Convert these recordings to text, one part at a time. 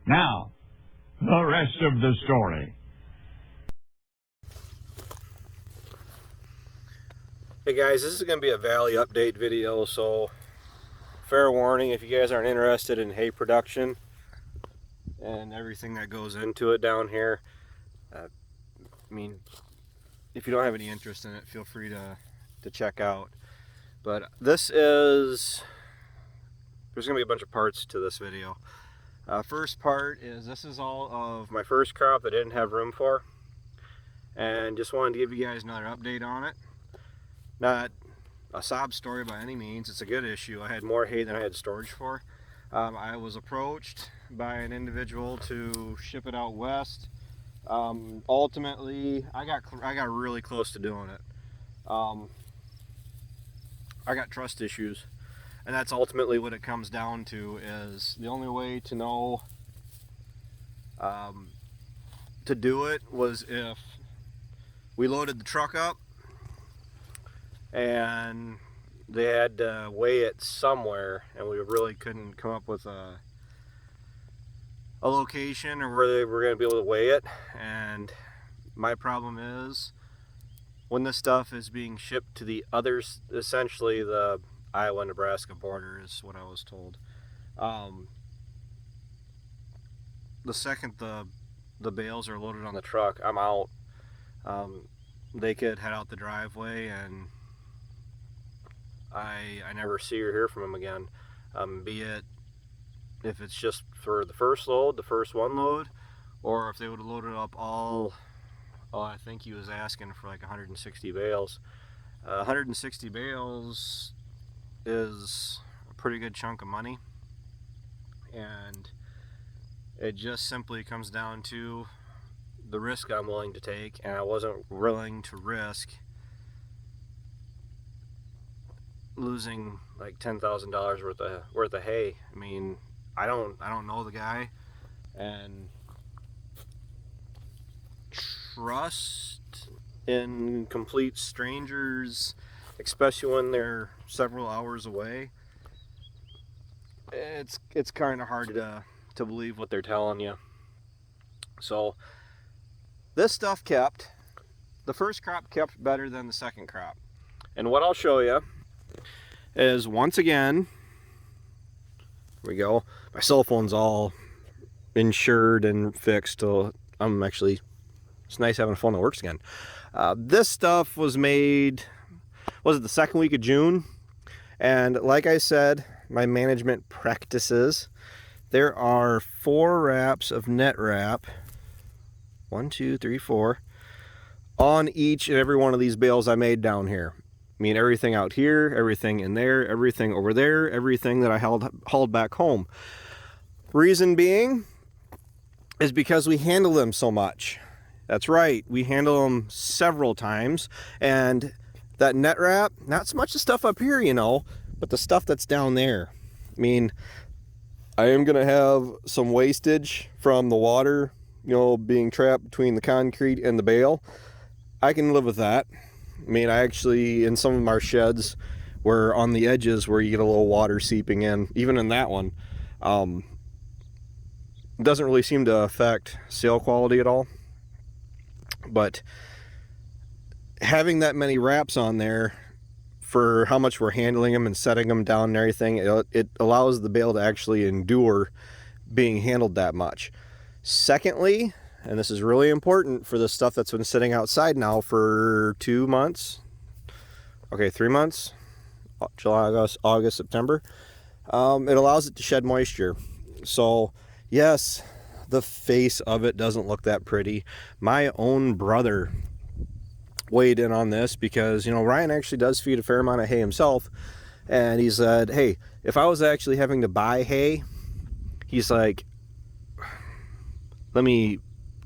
Now, the rest of the story. Hey guys, this is going to be a valley update video, so fair warning if you guys aren't interested in hay production and everything that goes into it down here. I mean, if you don't have any interest in it, feel free to check out. But there's going to be a bunch of parts to this video. First part is this is all of my first crop that I didn't have room for, and just wanted to give you guys another update on it. Not a sob story by any means, it's a good issue. I had more hay than I had storage for. I was approached by an individual to ship it out west. Ultimately, I got really close to doing it. I got trust issues, and that's ultimately what it comes down to. Is the only way to know to do it was if we loaded the truck up and they had to weigh it somewhere, and we really couldn't come up with a location or where they were going to be able to weigh it. And my problem is, when this stuff is being shipped to the others, essentially the Iowa-Nebraska border is what I was told. The second the bales are loaded on the truck, I'm out. They could head out the driveway and I never see or hear from them again. Be it if it's just for the first load, the first one load, or if they would have loaded up all, I think he was asking for like 160 bales. 160 bales is a pretty good chunk of money, and it just simply comes down to the risk I'm willing to take, and I wasn't willing to risk losing like $10,000 worth of hay. I mean, I don't know the guy, and trust in complete strangers, especially when they're several hours away, it's kind of hard to believe what they're telling you. So this stuff kept. The first crop kept better than the second crop, and what I'll show you is, once again, here we go. My cell phone's all insured and fixed, so it's nice having a phone that works again. This stuff was made, was it the second week of June? And like I said, my management practices, there are 4 wraps of net wrap, 1, 2, 3, 4, on each and every one of these bales I made down here. I mean, everything out here, everything in there, everything over there, everything that I hauled back home. Reason being is because we handle them so much. That's right, we handle them several times, and that net wrap, not so much the stuff up here, you know, but the stuff that's down there. I mean, I am gonna have some wastage from the water, you know, being trapped between the concrete and the bale. I can live with that. I mean, I actually, in some of our sheds, where on the edges where you get a little water seeping in, even in that one, it doesn't really seem to affect sail quality at all. But having that many wraps on there for how much we're handling them and setting them down and everything, it allows the bale to actually endure being handled that much. Secondly, and this is really important for the stuff that's been sitting outside now for 2 months, okay, 3 months, July, August, September, it allows it to shed moisture. So yes, the face of it doesn't look that pretty. My own brother weighed in on this because, you know, Ryan actually does feed a fair amount of hay himself, and he said, hey, if I was actually having to buy hay, he's like, let me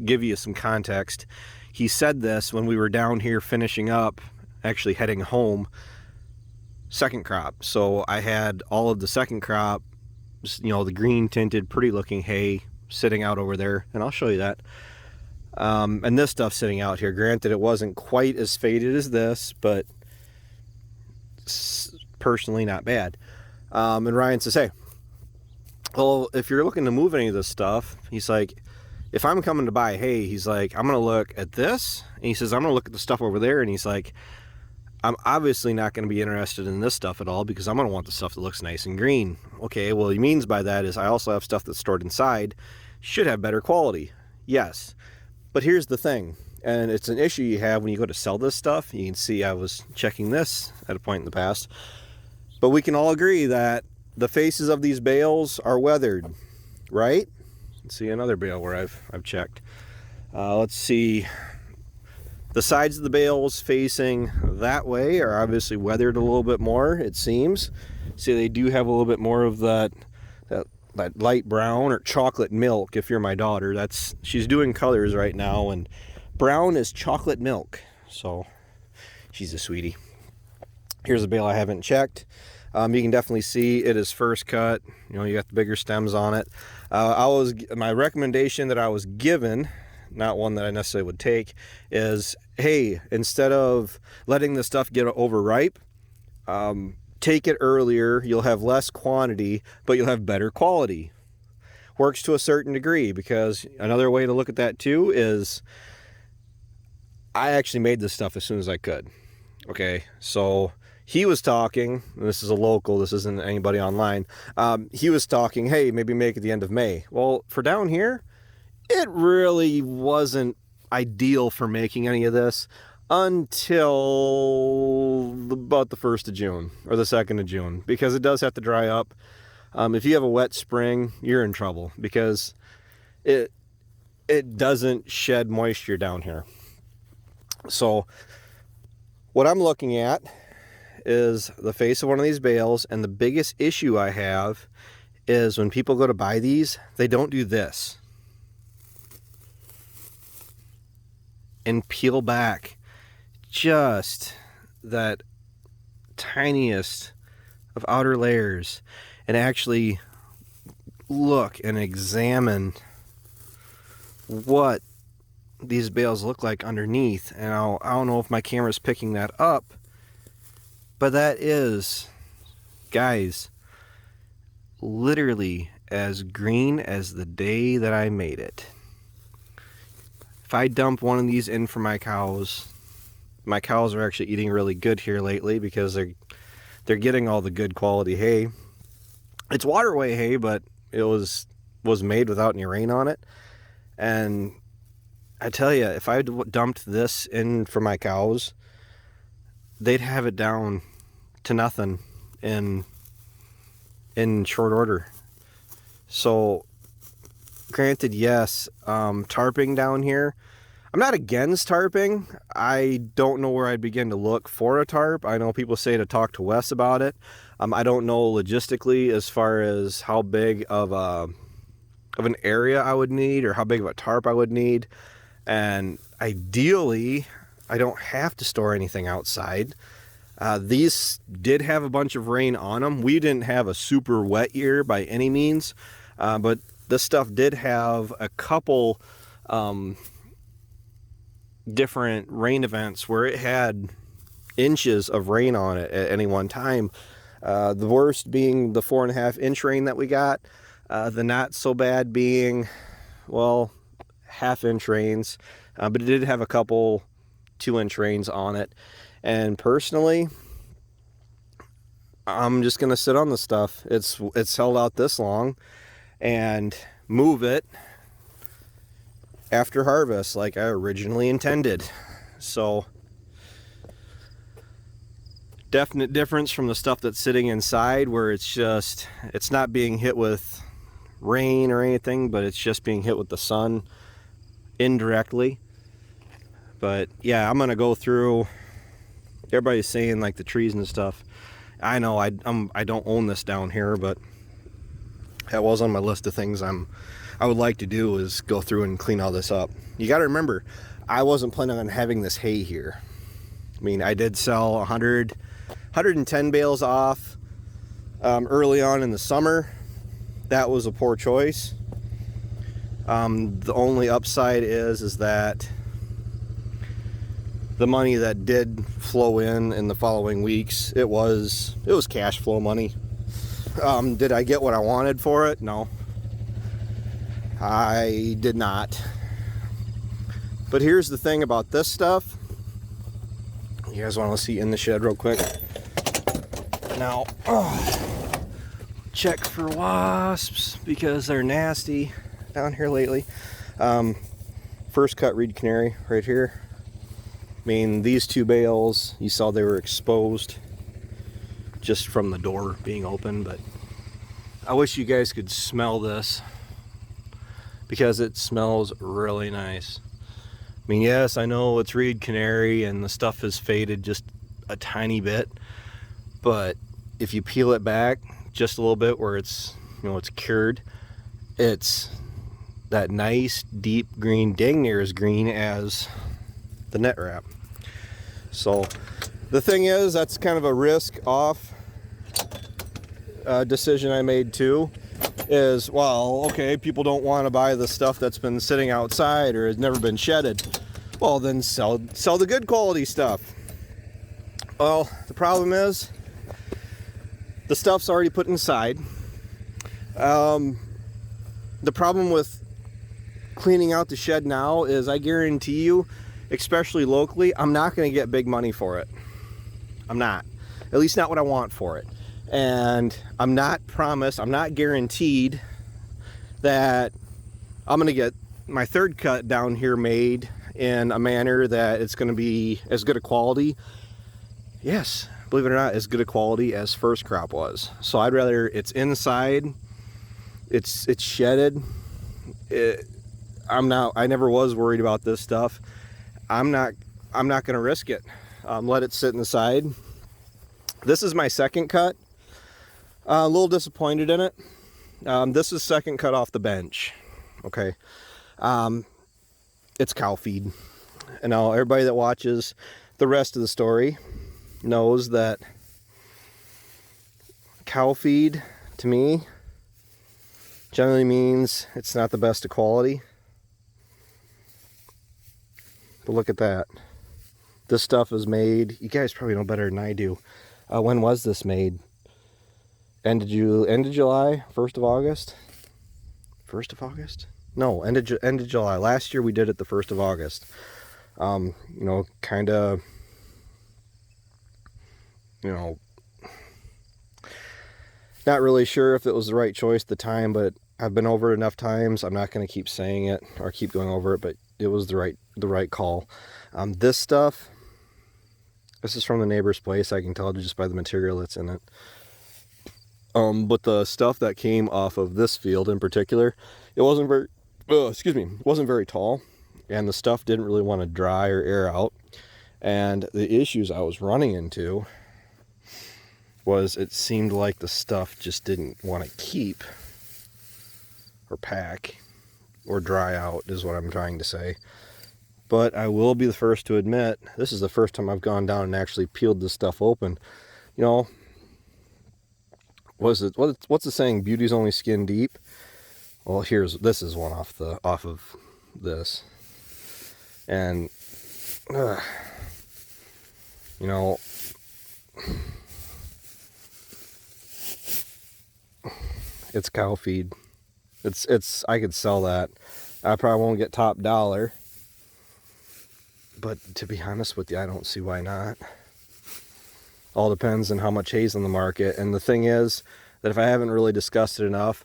give you some context. He said this when we were down here finishing up, actually heading home, second crop. So I had all of the second crop, you know, the green tinted pretty looking hay sitting out over there, and I'll show you that. And this stuff sitting out here, granted it wasn't quite as faded as this, but personally not bad. And Ryan says, hey, well, if you're looking to move any of this stuff, he's like, if I'm coming to buy hay, he's like, I'm going to look at this. And he says, I'm going to look at the stuff over there. And he's like, I'm obviously not going to be interested in this stuff at all because I'm going to want the stuff that looks nice and green. Okay, well, he means by that is I also have stuff that's stored inside, should have better quality. Yes. But here's the thing, and it's an issue you have when you go to sell this stuff. You can see I was checking this at a point in the past. But we can all agree that the faces of these bales are weathered, right? Let's see another bale where I've checked. Let's see. The sides of the bales facing that way are obviously weathered a little bit more, it seems. See, they do have a little bit more of that light brown or chocolate milk. If you're my daughter, she's doing colors right now, and brown is chocolate milk. So she's a sweetie. Here's a bale I haven't checked. You can definitely see it is first cut. You know, you got the bigger stems on it. My recommendation that I was given, not one that I necessarily would take, is, hey, instead of letting the stuff get overripe, take it earlier. You'll have less quantity, but you'll have better quality. Works to a certain degree, because another way to look at that too is I actually made this stuff as soon as I could. Okay, so he was talking, and this is a local, this isn't anybody online. He was talking, hey, maybe make it the end of May. Well, for down here, it really wasn't ideal for making any of this until about the 1st of June or the 2nd of June, because it does have to dry up. If you have a wet spring, you're in trouble because it doesn't shed moisture down here. So what I'm looking at is the face of one of these bales, and the biggest issue I have is when people go to buy these, they don't do this and peel back just that tiniest of outer layers and actually look and examine what these bales look like underneath. And I don't know if my camera's picking that up, but that is, guys, literally as green as the day that I made it. If I dump one of these in for my cows are actually eating really good here lately because they're getting all the good quality hay. It's waterway hay, but it was made without any rain on it. And I tell you, if I dumped this in for my cows, they'd have it down to nothing in short order. So granted, yes, tarping down here, I'm not against tarping. I don't know where I'd begin to look for a tarp. I know people say to talk to Wes about it. I don't know logistically as far as how big of an area I would need or how big of a tarp I would need. And ideally, I don't have to store anything outside. These did have a bunch of rain on them. We didn't have a super wet year by any means, but this stuff did have a couple different rain events where it had inches of rain on it at any one time. The worst being the 4.5-inch rain that we got. The not so bad being, well, half-inch rains, but it did have a couple 2-inch rains on it. And personally, I'm just gonna sit on the stuff. It's held out this long, and move it after harvest like I originally intended. So definite difference from the stuff that's sitting inside, where it's not being hit with rain or anything, but it's just being hit with the sun indirectly. But yeah, I'm gonna go through. Everybody's saying like the trees and stuff. I know I don't own this down here, but that was on my list of things I would like to do, is go through and clean all this up. You got to remember, I wasn't planning on having this hay here. I mean, I did sell 110 bales off early on in the summer. That was a poor choice. The only upside is that the money that did flow in the following weeks, it was cash flow money. Did I get what I wanted for it? No, I did not. But here's the thing about this stuff. You guys want to see in the shed real quick? Now, check for wasps because they're nasty down here lately. First cut reed canary right here. I mean, these two bales, you saw they were exposed just from the door being open, but I wish you guys could smell this because it smells really nice. I mean, yes, I know it's reed canary and the stuff is faded just a tiny bit, but if you peel it back just a little bit where it's, you know, it's cured, it's that nice deep green, dang near as green as the net wrap. So the thing is, that's kind of a risk off decision I made too. Is, well, okay, people don't want to buy the stuff that's been sitting outside or has never been shedded. Well, then sell the good quality stuff. Well, the problem is the stuff's already put inside. The problem with cleaning out the shed now is I guarantee you, especially locally, I'm not going to get big money for it. I'm not. At least not what I want for it. And I'm not promised, I'm not guaranteed that I'm going to get my third cut down here made in a manner that it's going to be as good a quality. Yes, believe it or not, as good a quality as first crop was. So I'd rather it's inside, it's shedded. I never was worried about this stuff. I'm not going to risk it. Let it sit in the side. This is my second cut. A little disappointed in it. This is second cut off the bench. Okay. It's cow feed. And now everybody that watches the rest of the story knows that cow feed to me generally means it's not the best of quality. But look at that. This stuff is made, you guys probably know better than I do. When was this made? End of July, 1st of August? 1st of August? No, end of July. Last year we did it the 1st of August. You know, kind of, you know, not really sure if it was the right choice at the time, but I've been over it enough times. I'm not going to keep saying it or keep going over it, but it was the right call. This stuff, this is from the neighbor's place. I can tell just by the material that's in it. But the stuff that came off of this field in particular, it wasn't very, wasn't very tall, and the stuff didn't really want to dry or air out. And the issues I was running into was it seemed like the stuff just didn't want to keep or pack or dry out is what I'm trying to say. But I will be the first to admit, this is the first time I've gone down and actually peeled this stuff open. You know, what's the saying? Beauty's only skin deep. Well, this is one off of this, and you know, it's cow feed. It's I could sell that. I probably won't get top dollar, but to be honest with you, I don't see why not. All depends on how much hay's on the market. And the thing is that if I haven't really discussed it enough,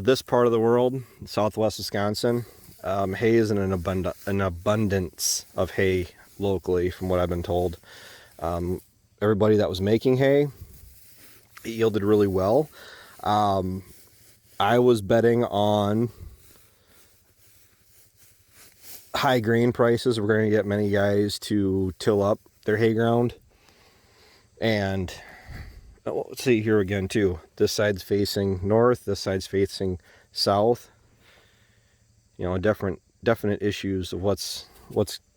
this part of the world, southwest Wisconsin, hay is in an abundance of hay locally, from what I've been told. Everybody that was making hay, it yielded really well. I was betting on high grain prices. We're going to get many guys to till up their hay ground. And let's see here again too. This side's facing north, this side's facing south. You know, definite issues of what's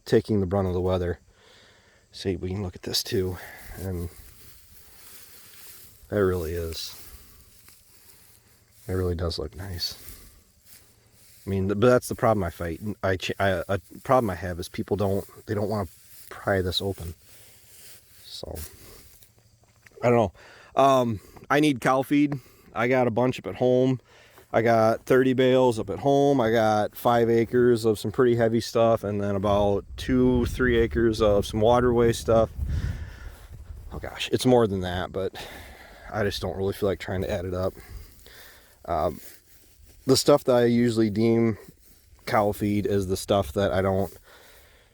taking the brunt of the weather. See, we can look at this too, and that really is. It really does look nice. I mean, but that's the problem I fight. A problem I have is people don't want to pry this open. So I don't know. I need cow feed. I got a bunch up at home. I got 30 bales up at home. I got 5 acres of some pretty heavy stuff, and then about 2-3 acres of some waterway stuff. Oh gosh, it's more than that, but I just don't really feel like trying to add it up. The stuff that I usually deem cow feed is the stuff that I don't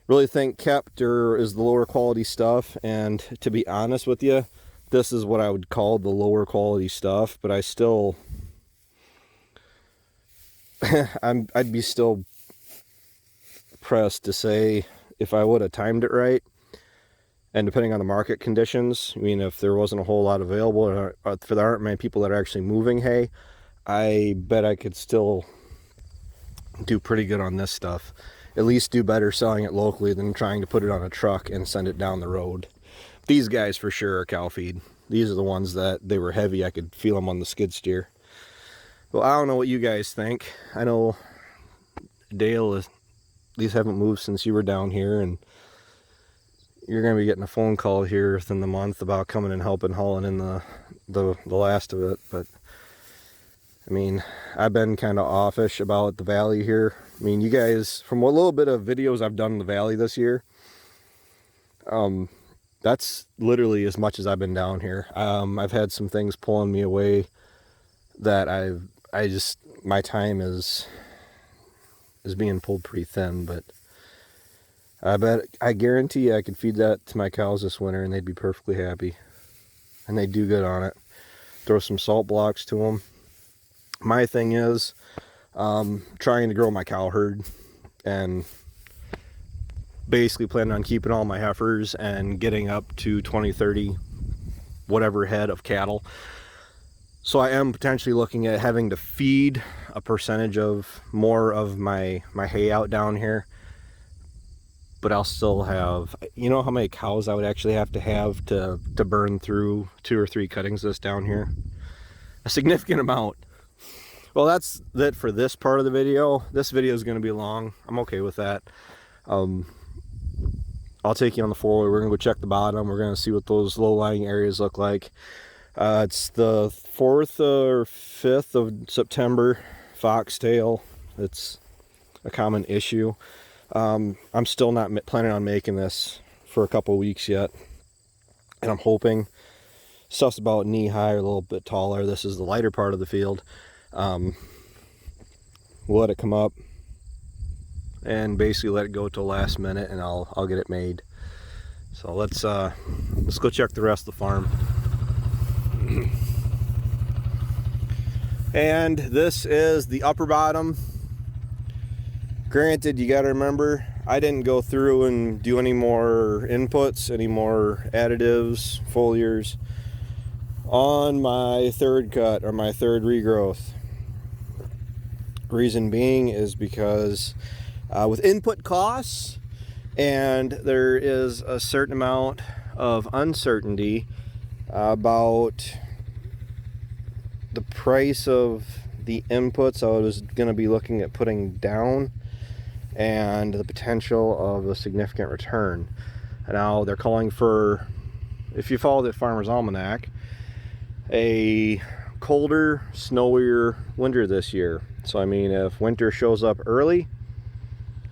really think kept or is the lower quality stuff. And to be honest with you, this is what I would call the lower quality stuff, but I still I'd be still pressed to say if I would have timed it right, and depending on the market conditions, I mean, if there wasn't a whole lot available, or if there aren't many people that are actually moving hay, I bet I could still do pretty good on this stuff. At least do better selling it locally than trying to put it on a truck and send it down the road. These guys for sure are cow feed. These are the ones that they were heavy. I could feel them on the skid steer. Well, I don't know what you guys think. I know Dale, these haven't moved since you were down here, and you're going to be getting a phone call here within the month about coming and helping hauling in the last of it. But I mean, I've been kind of offish about the valley here. I mean, you guys, from a little bit of videos I've done in the valley this year, that's literally as much as I've been down here. I've had some things pulling me away that my time is being pulled pretty thin, but I guarantee you I could feed that to my cows this winter and they'd be perfectly happy. And they do good on it. Throw some salt blocks to them. My thing is trying to grow my cow herd and basically planning on keeping all my heifers and getting up to 20-30 whatever head of cattle. So I am potentially looking at having to feed a percentage of more of my hay out down here. But I'll still have, you know how many cows I would actually have to burn through 2 or 3 cuttings this down here? A significant amount. Well, that's it for this part of the video. This video is going to be long. I'm okay with that. I'll take you on the 4-wheeler. We're going to go check the bottom. We're going to see what those low-lying areas look like. It's the 4th or 5th of September, foxtail. It's a common issue. I'm still not planning on making this for a couple weeks yet. And I'm hoping stuff's about knee high or a little bit taller. This is the lighter part of the field. We'll let it come up and basically let it go till last minute, and I'll get it made. So let's go check the rest of the farm. And this is the upper bottom. Granted, you got to remember, I didn't go through and do any more inputs, any more additives, foliars on my 3rd cut or my 3rd regrowth. Reason being is because with input costs, and there is a certain amount of uncertainty about the price of the inputs I was going to be looking at putting down and the potential of a significant return. Now they're calling for, if you follow the Farmer's Almanac, a colder, snowier winter this year. So I mean, if winter shows up early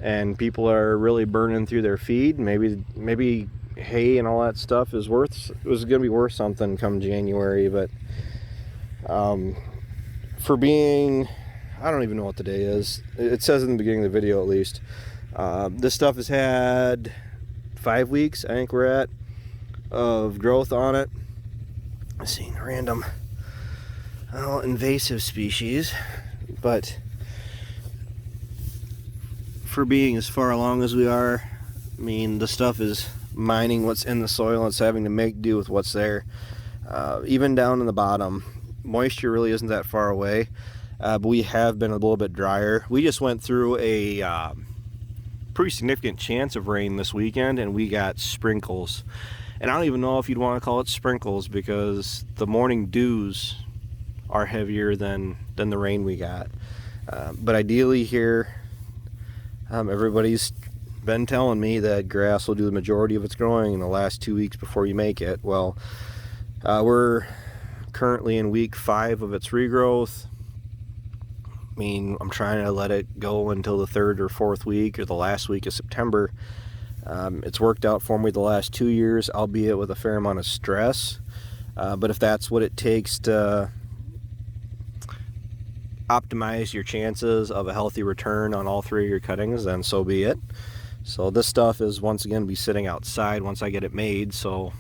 and people are really burning through their feed, maybe hay and all that stuff is going to be worth something come January. But for being, I don't even know what the day is. It says in the beginning of the video at least. This stuff has had 5 weeks, I think we're at, of growth on it. I'm seeing a random invasive species, but for being as far along as we are, I mean, the stuff is mining what's in the soil and it's having to make do with what's there. Even down in the bottom, moisture really isn't that far away, but we have been a little bit drier. We just went through a pretty significant chance of rain this weekend, and we got sprinkles. And I don't even know if you'd want to call it sprinkles, because the morning dews are heavier than the rain we got. But ideally here, everybody's been telling me that grass will do the majority of its growing in the last 2 weeks before you make it. Well, we're currently in week 5 of its regrowth. I mean, I'm trying to let it go until the 3rd or 4th week or the last week of September. It's worked out for me the last 2 years, albeit with a fair amount of stress. But if that's what it takes to optimize your chances of a healthy return on all 3 of your cuttings, then so be it. So this stuff is once again be sitting outside once I get it made. So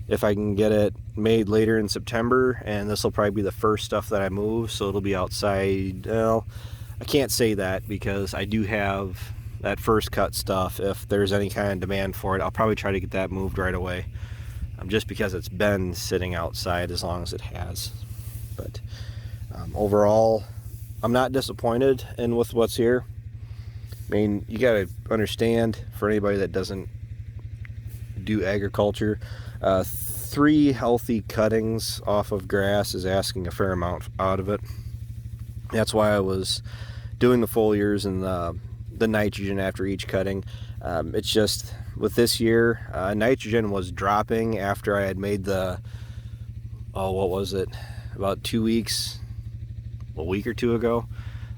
if I can get it made later in September, and this will probably be the first stuff that I move, so it'll be outside. Well, I can't say that because I do have that first cut stuff. If there's any kind of demand for it, I'll probably try to get that moved right away, just because it's been sitting outside as long as it has. But overall, I'm not disappointed in with what's here. I mean, you got to understand, for anybody that doesn't do agriculture, 3 healthy cuttings off of grass is asking a fair amount out of it. That's why I was doing the foliars and the nitrogen after each cutting. It's just with this year, nitrogen was dropping after I had made the, what was it, about 2 weeks, a week or 2 ago.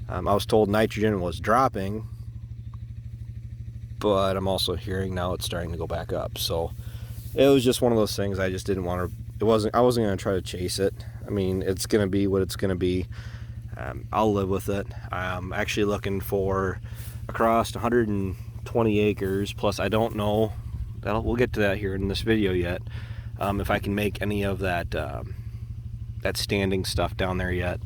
I was told nitrogen was dropping, but I'm also hearing now it's starting to go back up. So it was just one of those things. I just didn't want to, I wasn't going to try to chase it. I mean, it's going to be what it's going to be. I'll live with it. I'm actually looking for across 120 acres, plus I don't know, we'll get to that here in this video yet, if I can make any of that that standing stuff down there yet.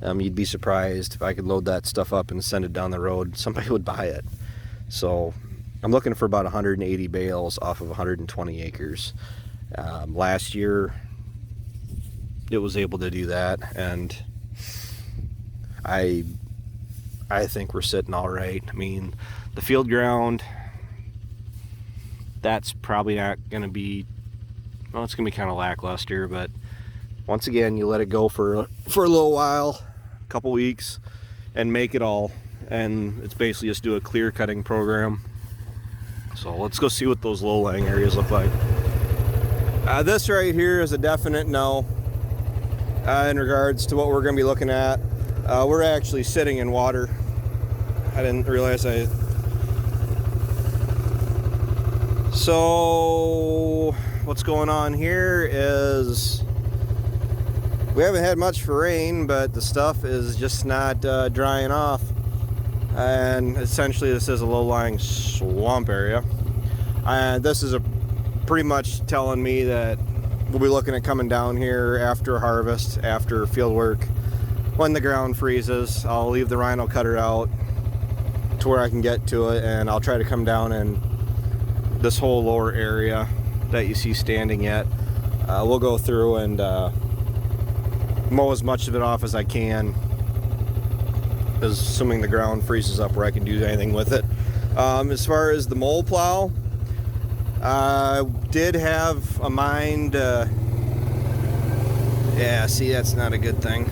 You'd be surprised if I could load that stuff up and send it down the road, somebody would buy it. So I'm looking for about 180 bales off of 120 acres. Last year it was able to do that, and I think we're sitting all right. I mean, the field ground, that's probably not going to be, well, it's going to be kind of lackluster, but once again, you let it go for a little while, a couple weeks, and make it all. And it's basically just do a clear cutting program. So let's go see what those low-lying areas look like. This right here is a definite no in regards to what we're going to be looking at. We're actually sitting in water. I didn't realize So what's going on here is we haven't had much for rain, but the stuff is just not drying off. And essentially this is a low-lying swamp area. And this is pretty much telling me that we'll be looking at coming down here after harvest, after field work. When the ground freezes, I'll leave the rhino cutter out to where I can get to it, and I'll try to come down in this whole lower area that you see standing yet. We'll go through and mow as much of it off as I can, assuming the ground freezes up where I can do anything with it. As far as the mole plow, I did have a mind, yeah, see, that's not a good thing.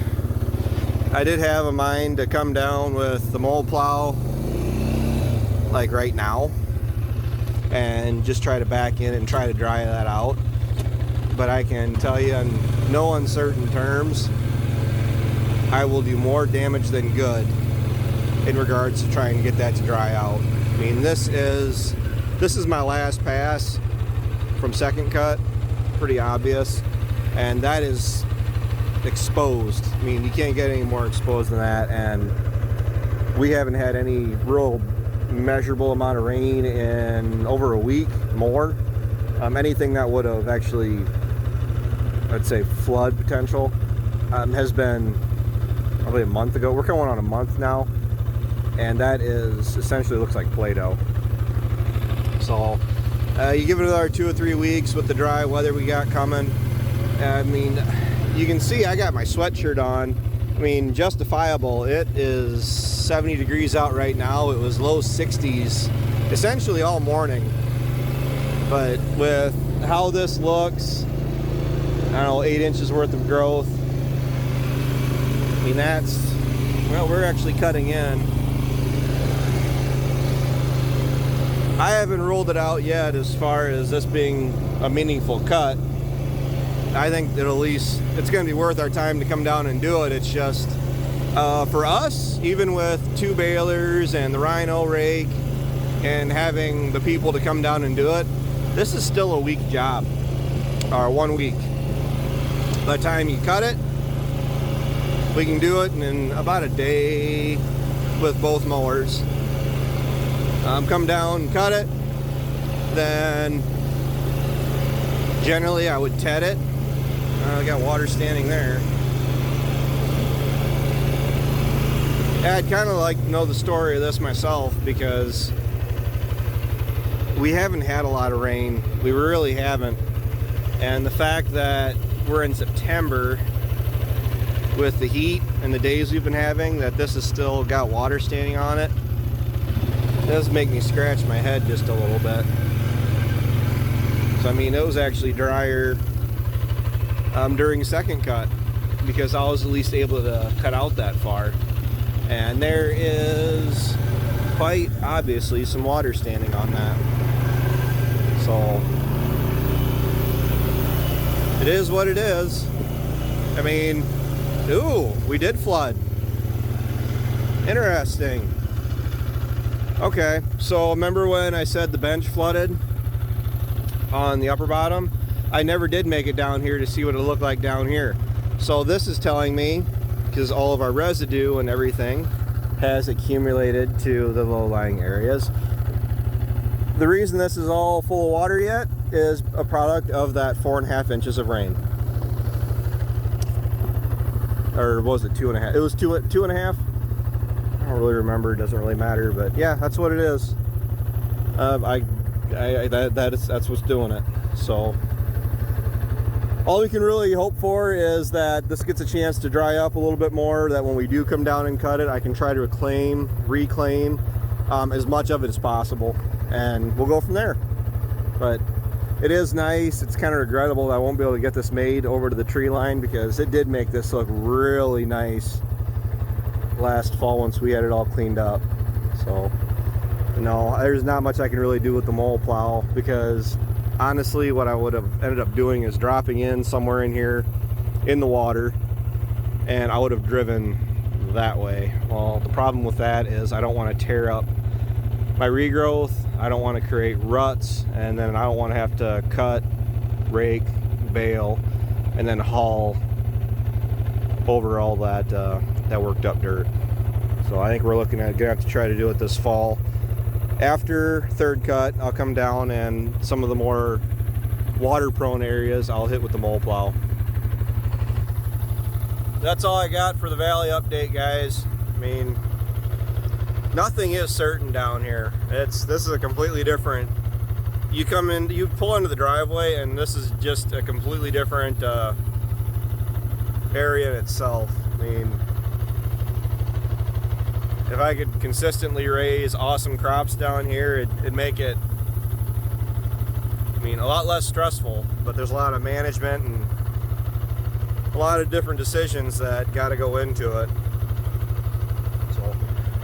I did have a mind to come down with the mole plow like right now and just try to back in and try to dry that out. But I can tell you in no uncertain terms, I will do more damage than good in regards to trying to get that to dry out. I mean, this is my last pass from second cut, pretty obvious, and that is exposed. I mean, you can't get any more exposed than that, and we haven't had any real measurable amount of rain in over a week more. Anything that would have actually, I'd say, flood potential has been probably a month ago. We're going on a month now, and that is essentially looks like Play-Doh. So you give it another 2 or 3 weeks with the dry weather we got coming. I mean, you can see I got my sweatshirt on. I mean, justifiable. It is 70 degrees out right now. It was low 60s essentially all morning. But with how this looks, I don't know, 8 inches worth of growth. I mean, that's, well, we're actually cutting in. I haven't ruled it out yet as far as this being a meaningful cut. I think that at least it's going to be worth our time to come down and do it. It's just for us, even with 2 balers and the rhino rake and having the people to come down and do it, this is still a week job, or 1 week. By the time you cut it, we can do it in about a day with both mowers. Come down and cut it, then generally I would ted it. I got water standing there. I'd kind of like to know the story of this myself, because we haven't had a lot of rain. We really haven't. And the fact that we're in September with the heat and the days we've been having, that this has still got water standing on it, does make me scratch my head just a little bit. So I mean, it was actually drier during second cut, because I was at least able to cut out that far. And there is quite obviously some water standing on that. So it is what it is. I mean, ooh, we did flood. Interesting. Okay, so remember when I said the bench flooded on the upper bottom? I never did make it down here to see what it looked like down here. So this is telling me, because all of our residue and everything has accumulated to the low-lying areas, the reason this is all full of water yet is a product of that 4.5 inches of rain. Or was it 2.5? It was 2.5. I don't really remember. It doesn't really matter, but yeah, that's what it is. That's what's doing it. So all we can really hope for is that this gets a chance to dry up a little bit more, that when we do come down and cut it, I can try to reclaim as much of it as possible, and we'll go from there. But it is nice. It's kind of regrettable that I won't be able to get this made over to the tree line, because it did make this look really nice last fall once we had it all cleaned up. So no, there's not much I can really do with the mole plow, because honestly what I would have ended up doing is dropping in somewhere in here in the water, and I would have driven that way. Well, the problem with that is I don't want to tear up my regrowth. I don't want to create ruts, and then I don't want to have to cut, rake, bale, and then haul over all that that worked up dirt. So I think we're looking at gonna have to try to do it this fall. After third cut, I'll come down, and some of the more water prone areas I'll hit with the mole plow. That's all I got for the valley update, guys. I mean, nothing is certain down here. This is a completely different, you come in, you pull into the driveway, and this is just a completely different area in itself. I mean, if I could consistently raise awesome crops down here, it'd make it, I mean, a lot less stressful, but there's a lot of management and a lot of different decisions that got to go into it. So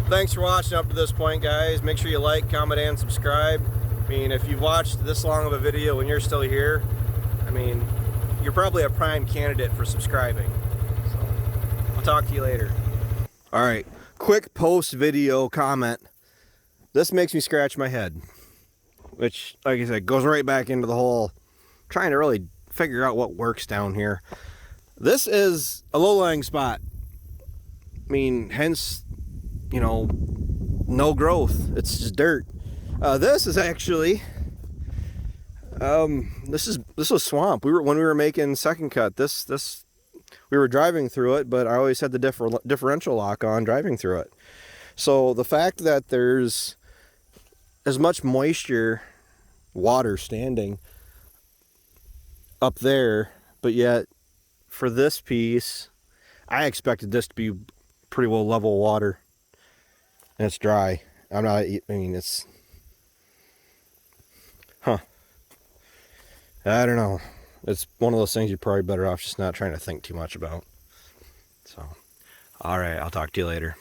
thanks for watching up to this point, guys. Make sure you like, comment, and subscribe. I mean, if you've watched this long of a video and you're still here, I mean, you're probably a prime candidate for subscribing. So I'll talk to you later. All right, quick post-video comment. This makes me scratch my head, which, like I said, goes right back into the whole trying to really figure out what works down here. This is a low-lying spot. I mean, hence, you know, no growth. It's just dirt. This is actually, this was swamp. When we were making second cut, we were driving through it, but I always had the differential lock on driving through it. So the fact that there's as much moisture, water standing up there, but yet for this piece, I expected this to be pretty well level water, and it's dry. I mean, it's, I don't know. It's one of those things you're probably better off just not trying to think too much about. So, all right, I'll talk to you later.